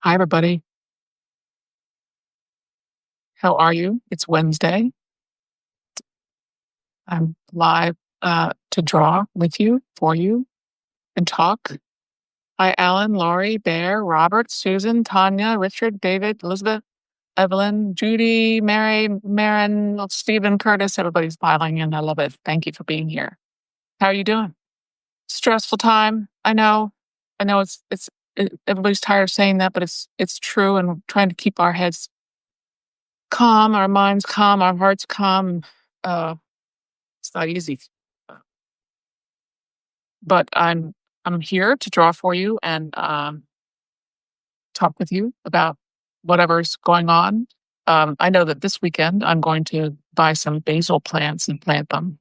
Hi, everybody. How are you? It's Wednesday. I'm live to draw with you, for you, and talk. Hi, Alan, Laurie, Bear, Robert, Susan, Tanya, Richard, David, Elizabeth, Evelyn, Judy, Mary, Marin, Stephen, Curtis. Everybody's piling in. I love it. Thank you for being here. How are you doing? Stressful time. I know. I know everybody's tired of saying that, but it's true. And we're trying to keep our heads calm, our minds calm, our hearts calm. Uh, it's not easy. But I'm here to draw for you and talk with you about whatever's going on. I know that this weekend I'm going to buy some basil plants and plant them.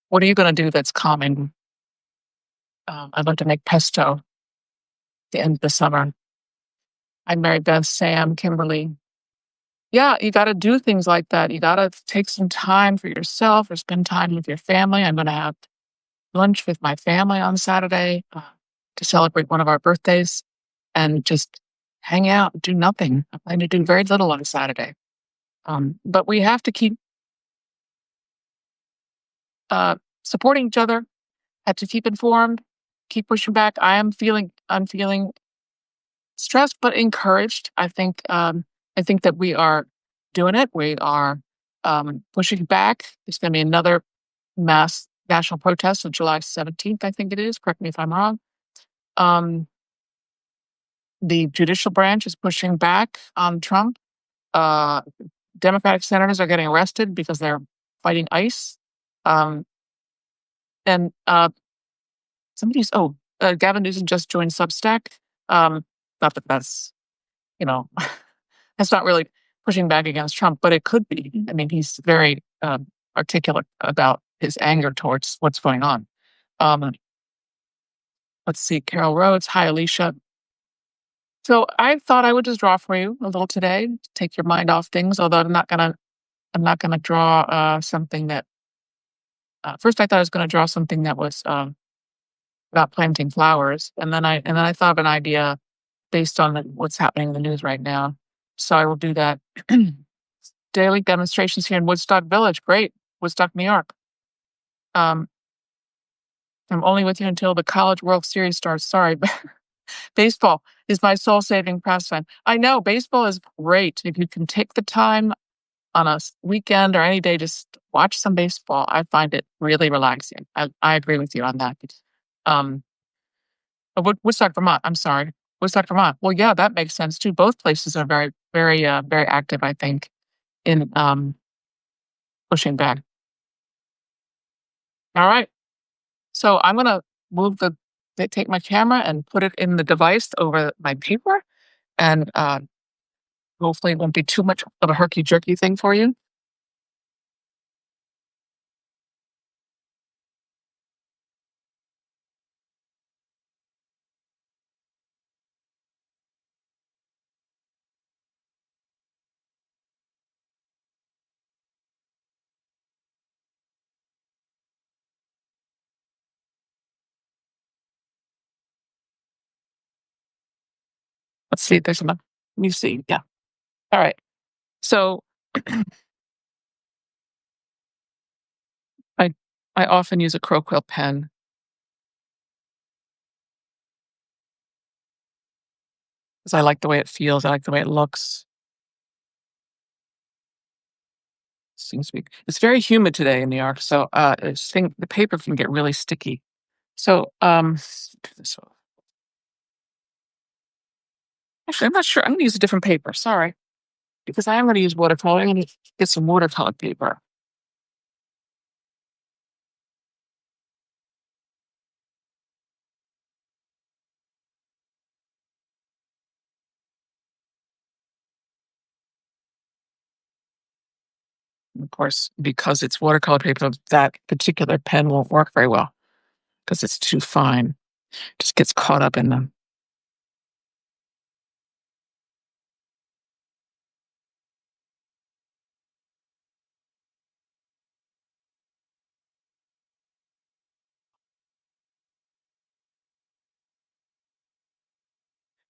What are you going to do that's calming? I'd like to make pesto at the end of the summer. I married Beth, Sam, Kimberly. Yeah, you got to do things like that. You got to take some time for yourself or spend time with your family. I'm going to have lunch with my family on Saturday to celebrate one of our birthdays and just hang out, do nothing. I plan to do very little on Saturday. But we have to keep uh, supporting each other, have to keep informed, keep pushing back. I'm feeling stressed, but encouraged. I think that we are doing it. We are pushing back. There's going to be another mass national protest on July 17th, I think it is. Correct me if I'm wrong. The judicial branch is pushing back on Trump. Uh, Democratic senators are getting arrested because they're fighting ICE. Um, and Gavin Newsom just joined Substack. Not that that's, you know, that's not really pushing back against Trump, but it could be. I mean, he's very articulate about his anger towards what's going on. Um, let's see, Carol Rhodes. Hi, Alicia. So I thought I would just draw for you a little today, to take your mind off things. Although I'm not gonna draw something that. First, I thought I was going to draw something that was about planting flowers, and then I thought of an idea based on what's happening in the news right now. So I will do that. Daily demonstrations here in Woodstock Village. Great, Woodstock, New York. Um, I'm only with you until the College World Series starts. Sorry, baseball is my soul saving pastime. I know baseball is great if you can take the time on a weekend or any day, just watch some baseball. I find it really relaxing. I agree with you on that. Um, Woodstock, Vermont. I'm sorry, Woodstock, Vermont. Well, yeah, that makes sense too. Both places are very, very, very active. I think in pushing back. All right, so I'm gonna move take my camera and put it in the device over my paper, and hopefully it won't be too much of a herky jerky thing for you. Let's see. There's enough. Let me see. Yeah. All right. So I I often use a Crow pen because I like the way it feels. I like the way it looks. Seems to be. It's very humid today in New York, so the paper can get really sticky. So this one. Actually, I'm not sure. I'm going to use a different paper. Sorry, because I am going to use watercolor. I'm going to get some watercolor paper. And of course, because it's watercolor paper, that particular pen won't work very well because it's too fine. Just gets caught up in them.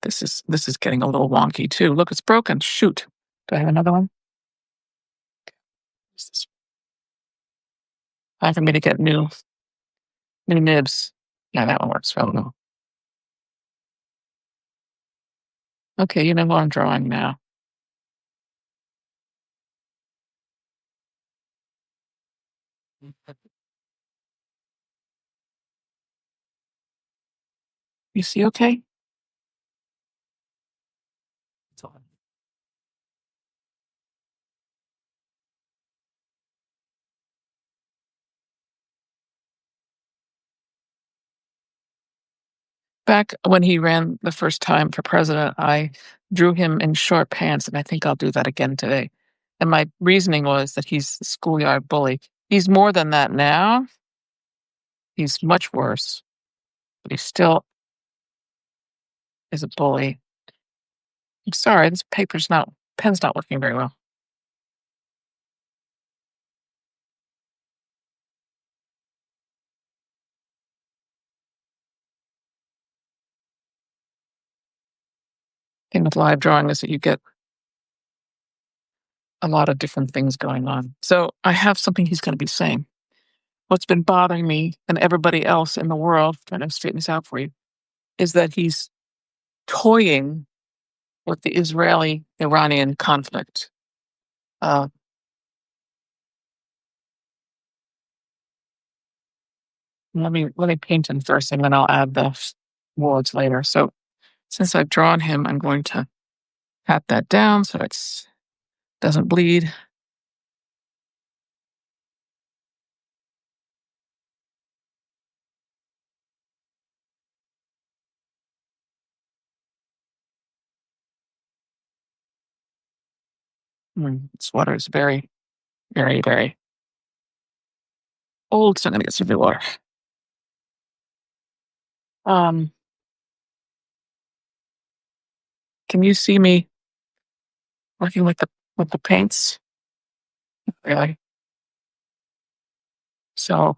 This is getting a little wonky too. Look, it's broken. Shoot. Do I have another one? Is this time for me to get new nibs? Yeah, that one works well. No. Okay, you know what I'm drawing now. You see okay? It's all- Back when he ran the first time for president, I drew him in short pants, and I think I'll do that again today. And my reasoning was that he's a schoolyard bully. He's more than that now. He's much worse, but he still is a bully. I'm sorry, this pen's not working very well. Thing with live drawing is that you get a lot of different things going on. So I have something he's going to be saying. What's been bothering me and everybody else in the world, trying to straighten this out for you, is that he's toying with the Israeli-Iranian conflict. Uh, let me paint him first, and then I'll add the words later. So since I've drawn him, I'm going to pat that down so it doesn't bleed. This water is very, very, very old, so I'm going to get some new water. Um, can you see me working with the paints? Really? So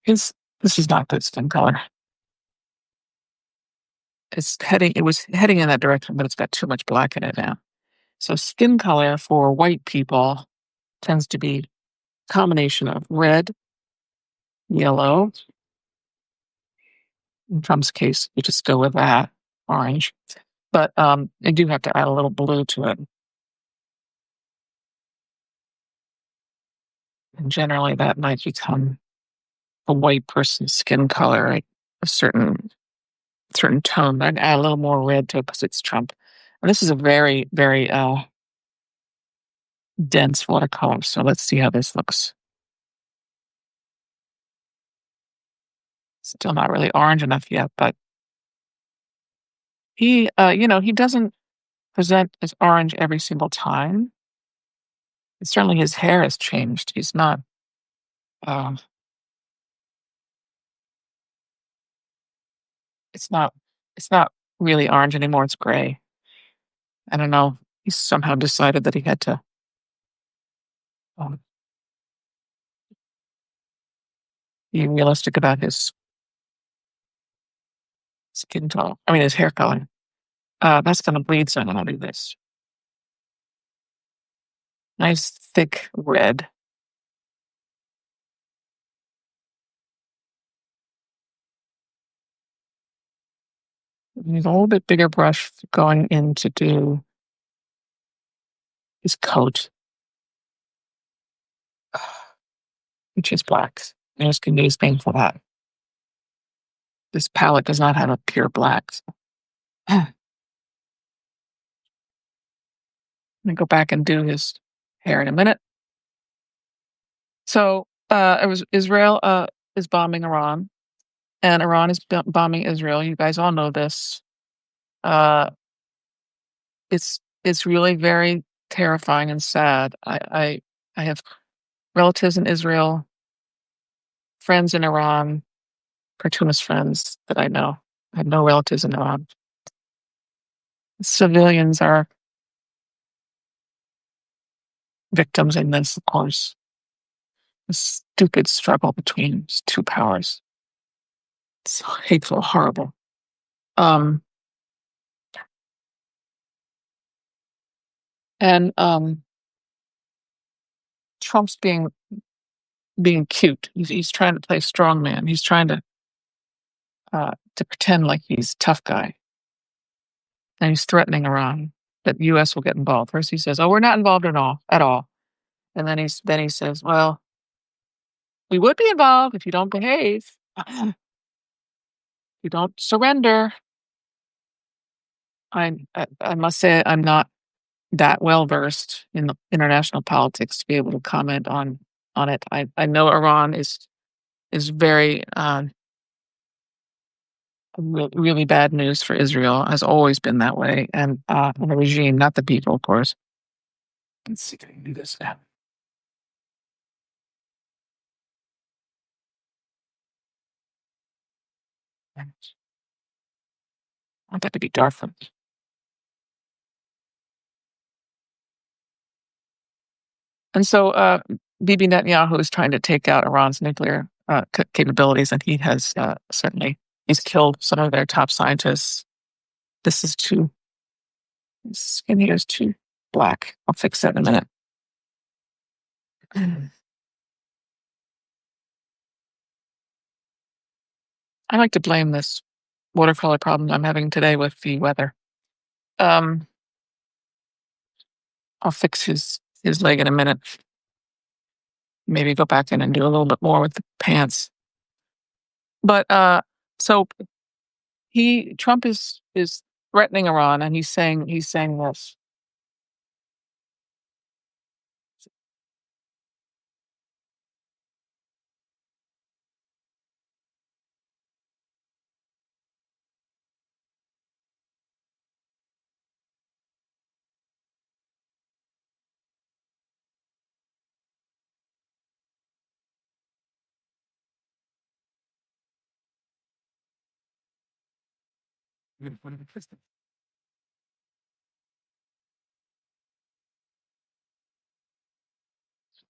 his this is not good skin color. It was heading in that direction, but it's got too much black in it now. So skin color for white people tends to be a combination of red, yellow. In Trump's case, you just go with that, orange. But I do have to add a little blue to it. And generally that might become a white person's skin color, right? A certain tone. I'd add a little more red to it because it's Trump. And this is a very, very dense watercolor. So let's see how this looks. Still not really orange enough yet, but he doesn't present as orange every single time. And certainly his hair has changed. He's not, um, it's not, it's not really orange anymore. It's gray. I don't know. He somehow decided that he had to um, be realistic about his skin tone. I mean, his hair color. That's going to bleed, so I'm going to do this. Nice thick red. Need a little bit bigger brush going in to do his coat, which is black. I just can use paint for that. This palette does not have a pure black. I'm gonna go back and do his hair in a minute. So it was Israel is bombing Iran, and Iran is bombing Israel. You guys all know this. Uh, it's really very terrifying and sad. I have relatives in Israel, friends in Iran, cartoonist friends that I know. I have no relatives in Iran. Civilians are victims in this, of course. This stupid struggle between two powers. So hateful, horrible. Um, and Trump's being cute. He's trying to play strongman. He's trying to pretend like he's a tough guy, and he's threatening Iran that the U.S. will get involved. First, he says, "Oh, we're not involved at all," and then he says, "Well, we would be involved if you don't behave, if you don't surrender." I must say I'm not that well versed in the international politics to be able to comment on it. I know Iran is very really bad news for Israel. Has always been that way, and the regime, not the people, of course. Let's see if I can do this now. I want that to be Darfur. And so Bibi Netanyahu is trying to take out Iran's nuclear capabilities, and he has certainly he's killed some of their top scientists. This is too his skin here is too black. I'll fix that in a minute. I like to blame this watercolor problem I'm having today with the weather. Um, I'll fix his leg in a minute. Maybe go back in and do a little bit more with the pants. But so Trump is threatening Iran, and he's saying this.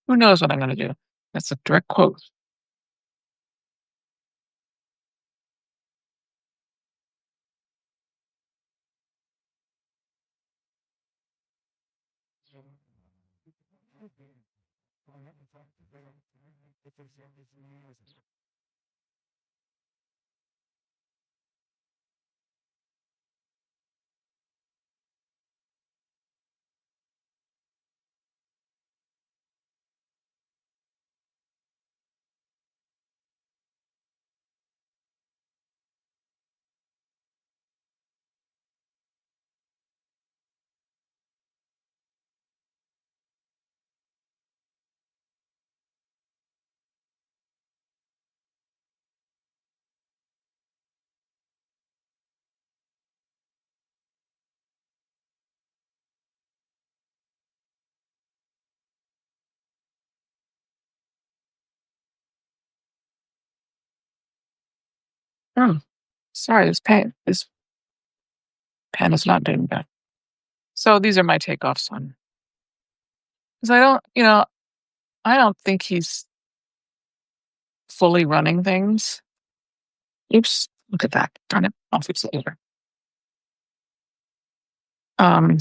Who knows what I'm going to do? That's a direct quote. Oh, sorry, this pen is not doing that. So these are my takeoffs on because I don't think he's fully running things. Oops, look at that. Darn it. I'll fix it later. Um,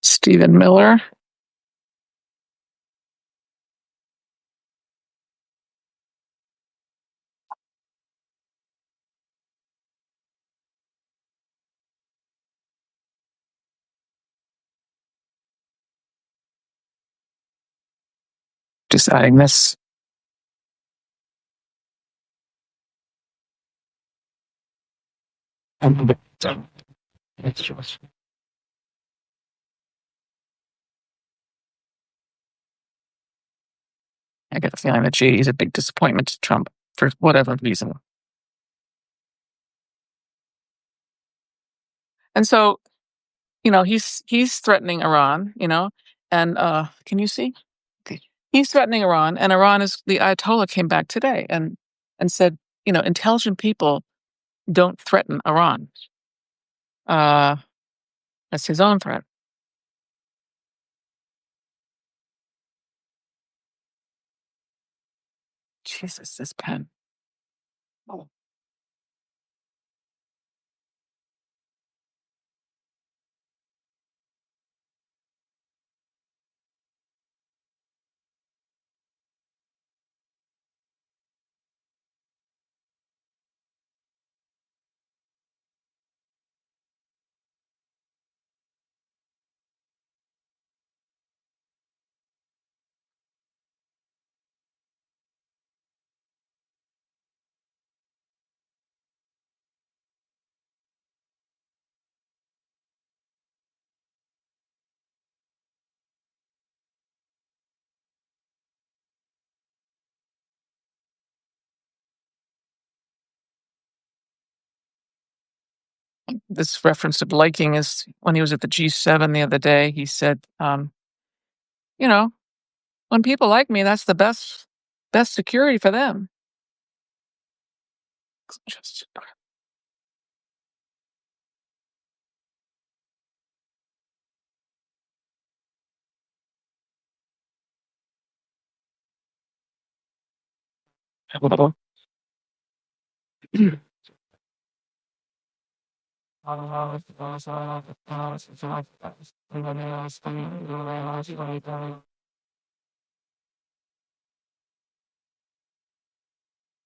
Stephen Miller. Deciding this. I get the feeling that G is a big disappointment to Trump for whatever reason. And so he's threatening Iran, and can you see? Okay. He's threatening Iran, and Iran is the Ayatollah came back today and said, intelligent people don't threaten Iran. Uh, that's his own threat. Jesus, this pen. Oh. This reference to liking is when he was at the G7 the other day. He said, you know, when people like me, that's the best security for them. Just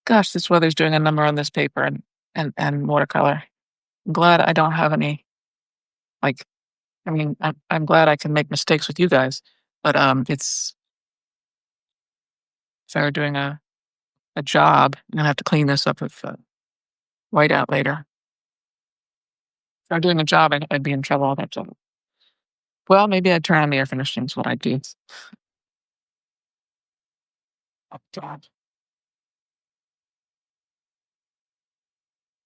Gosh, this weather's doing a number on this paper and watercolor. I'm glad I don't have any, like, I mean, I'm glad I can make mistakes with you guys, but if I were doing a job, I'm gonna have to clean this up with whiteout later. If I were doing a job, I'd be in trouble. I'd have to, well, maybe I'd turn on the air conditioning. Is what I'd do. Oh, God.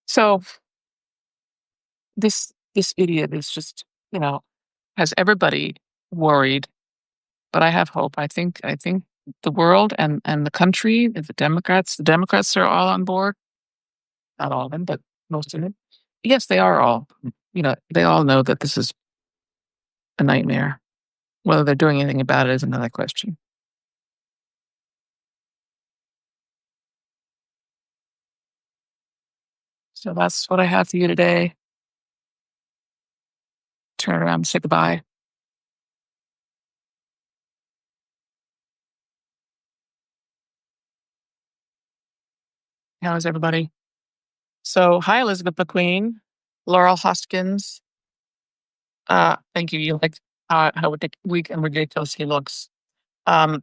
So this idiot is just, has everybody worried, but I have hope. I think the world and the country, the Democrats are all on board. Not all of them, but most of them. Yes, they are all. They all know that this is a nightmare. Whether they're doing anything about it is another question. So that's what I have for you today. Turn around and say goodbye. How is everybody? So, hi, Elizabeth McQueen, Laurel Hoskins. Thank you. You like how weak and ridiculous he looks. Um,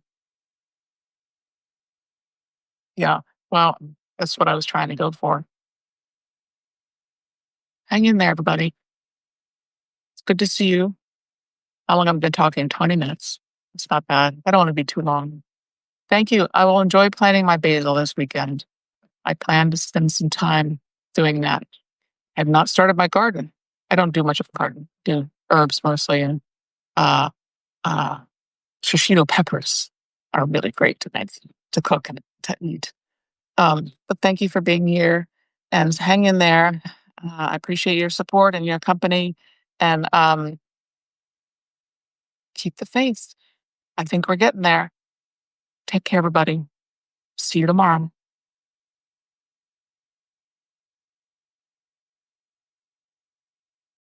yeah. Well, that's what I was trying to go for. Hang in there, everybody. It's good to see you. How long have I been talking? 20 minutes. It's not bad. I don't want to be too long. Thank you. I will enjoy planting my basil this weekend. I plan to spend some time doing that. I have not started my garden. I don't do much of a garden. Do herbs mostly, and uh, uh, shishito peppers are really great to cook and to eat. But thank you for being here and hang in there. I appreciate your support and your company, and keep the faith. I think we're getting there. Take care, everybody. See you tomorrow.